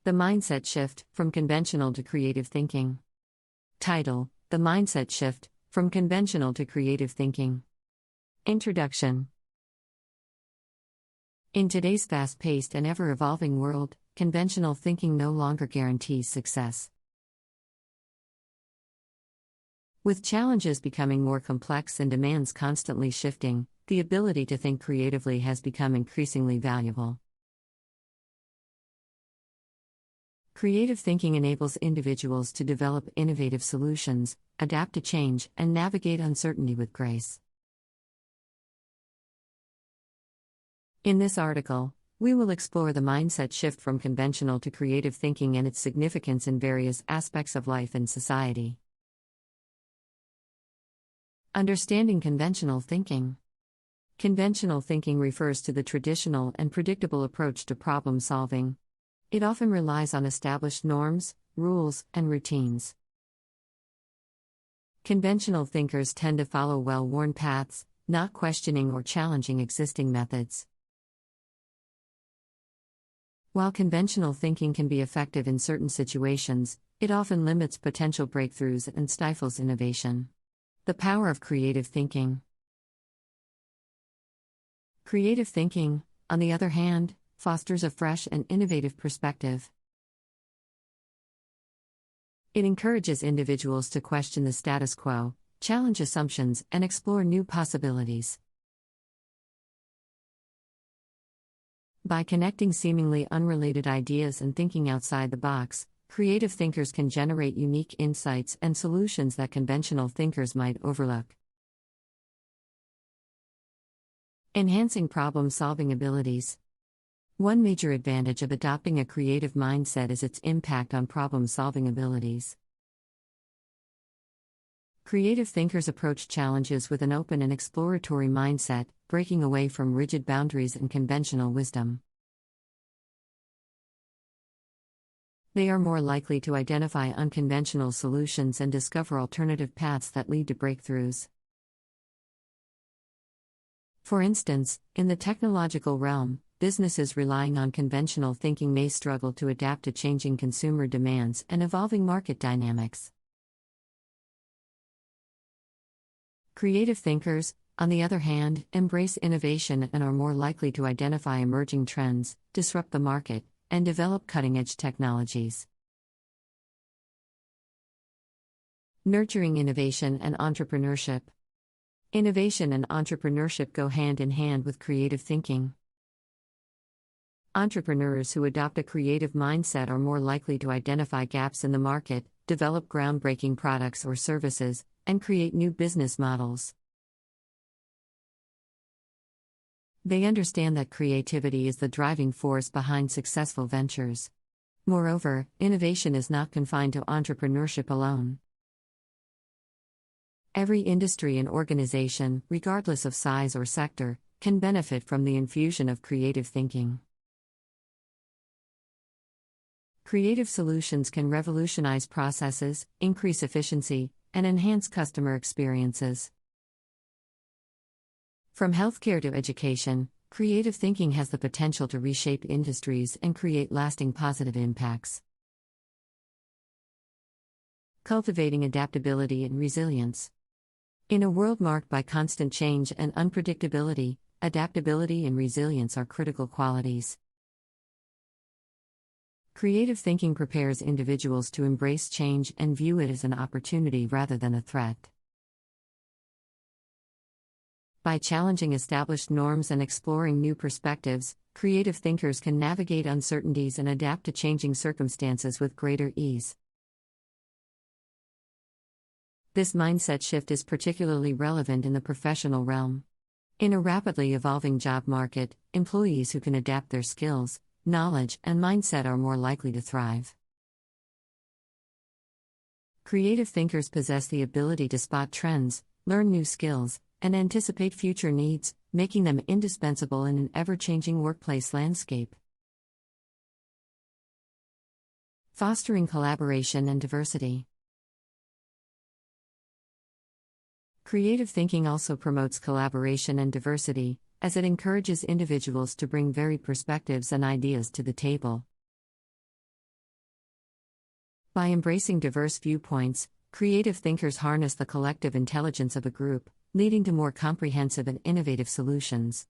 The Mindset Shift, From Conventional to Creative Thinking. Title: The Mindset Shift, From Conventional to Creative Thinking. Introduction. In today's fast-paced and ever-evolving world, conventional thinking no longer guarantees success. With challenges becoming more complex and demands constantly shifting, the ability to think creatively has become increasingly valuable. Creative thinking enables individuals to develop innovative solutions, adapt to change, and navigate uncertainty with grace. In this article, we will explore the mindset shift from conventional to creative thinking and its significance in various aspects of life and society. Understanding conventional thinking. Conventional thinking refers to the traditional and predictable approach to problem solving. It often relies on established norms, rules, and routines. Conventional thinkers tend to follow well-worn paths, not questioning or challenging existing methods. While conventional thinking can be effective in certain situations, it often limits potential breakthroughs and stifles innovation. The power of creative thinking. Creative thinking, on the other hand, fosters a fresh and innovative perspective. It encourages individuals to question the status quo, challenge assumptions, and explore new possibilities. By connecting seemingly unrelated ideas and thinking outside the box, creative thinkers can generate unique insights and solutions that conventional thinkers might overlook. Enhancing problem-solving abilities. One major advantage of adopting a creative mindset is its impact on problem-solving abilities. Creative thinkers approach challenges with an open and exploratory mindset, breaking away from rigid boundaries and conventional wisdom. They are more likely to identify unconventional solutions and discover alternative paths that lead to breakthroughs. For instance, in the technological realm, businesses relying on conventional thinking may struggle to adapt to changing consumer demands and evolving market dynamics. Creative thinkers, on the other hand, embrace innovation and are more likely to identify emerging trends, disrupt the market, and develop cutting-edge technologies. Nurturing innovation and entrepreneurship. Innovation and entrepreneurship go hand in hand with creative thinking. Entrepreneurs who adopt a creative mindset are more likely to identify gaps in the market, develop groundbreaking products or services, and create new business models. They understand that creativity is the driving force behind successful ventures. Moreover, innovation is not confined to entrepreneurship alone. Every industry and organization, regardless of size or sector, can benefit from the infusion of creative thinking. Creative solutions can revolutionize processes, increase efficiency, and enhance customer experiences. From healthcare to education, creative thinking has the potential to reshape industries and create lasting positive impacts. Cultivating adaptability and resilience. In a world marked by constant change and unpredictability, adaptability and resilience are critical qualities. Creative thinking prepares individuals to embrace change and view it as an opportunity rather than a threat. By challenging established norms and exploring new perspectives, creative thinkers can navigate uncertainties and adapt to changing circumstances with greater ease. This mindset shift is particularly relevant in the professional realm. In a rapidly evolving job market, employees who can adapt their skills, knowledge, and mindset are more likely to thrive. Creative thinkers possess the ability to spot trends, learn new skills, and anticipate future needs, making them indispensable in an ever-changing workplace landscape. Fostering collaboration and diversity. Creative thinking also promotes collaboration and diversity, as it encourages individuals to bring varied perspectives and ideas to the table. By embracing diverse viewpoints, creative thinkers harness the collective intelligence of a group, leading to more comprehensive and innovative solutions.